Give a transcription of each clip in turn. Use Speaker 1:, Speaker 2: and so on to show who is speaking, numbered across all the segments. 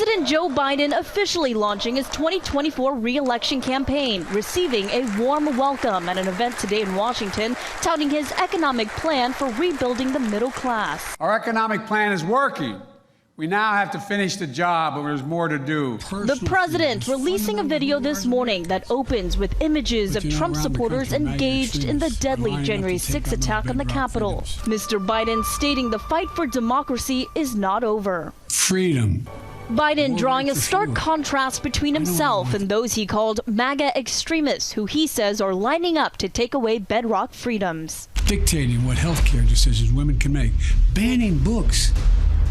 Speaker 1: President Joe Biden officially launching his 2024 re-election campaign, receiving a warm welcome at an event today in Washington, touting his economic plan for rebuilding the middle class.
Speaker 2: Our economic plan is working. We now have to finish the job, but there's more to do.
Speaker 1: The president releasing a video this morning that opens with images of Trump supporters engaged in the deadly January 6 attack on the Capitol. Mr. Biden stating the fight for democracy is not over.
Speaker 3: Freedom.
Speaker 1: Biden drawing a stark contrast between himself and those he called MAGA extremists, who he says are lining up to take away bedrock freedoms.
Speaker 3: Dictating what healthcare decisions women can make, banning books,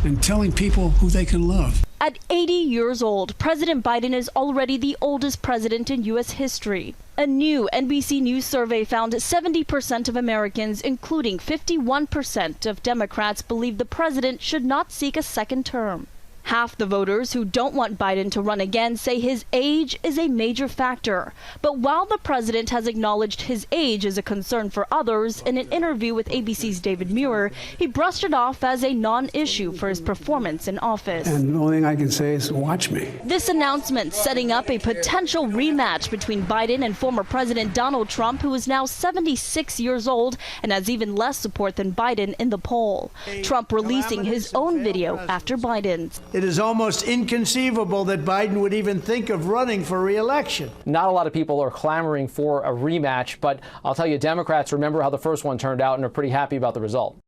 Speaker 3: and telling people who they can love.
Speaker 1: At 80 years old, President Biden is already the oldest president in U.S. history. A new NBC News survey found 70% of Americans, including 51% of Democrats, believe the president should not seek a second term. Half the voters who don't want Biden to run again say his age is a major factor. But while the president has acknowledged his age is a concern for others, in an interview with ABC's David Muir, he brushed it off as a non-issue for his performance in office.
Speaker 3: And the only thing I can say is watch me.
Speaker 1: This announcement setting up a potential rematch between Biden and former President Donald Trump, who is now 76 years old and has even less support than Biden in the poll. Trump releasing his own video after Biden's.
Speaker 4: It is almost inconceivable that Biden would even think of running for re-election.
Speaker 5: Not a lot of people are clamoring for a rematch, but I'll tell you, Democrats remember how the first one turned out and are pretty happy about the result.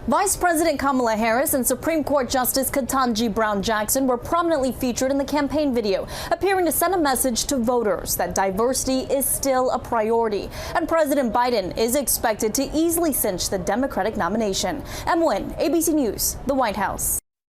Speaker 1: Vice President Kamala Harris and Supreme Court Justice Ketanji Brown Jackson were prominently featured in the campaign video, appearing to send a message to voters that diversity is still a priority. And President Biden is expected to easily cinch the Democratic nomination. Em Nguyen, ABC News, the White House.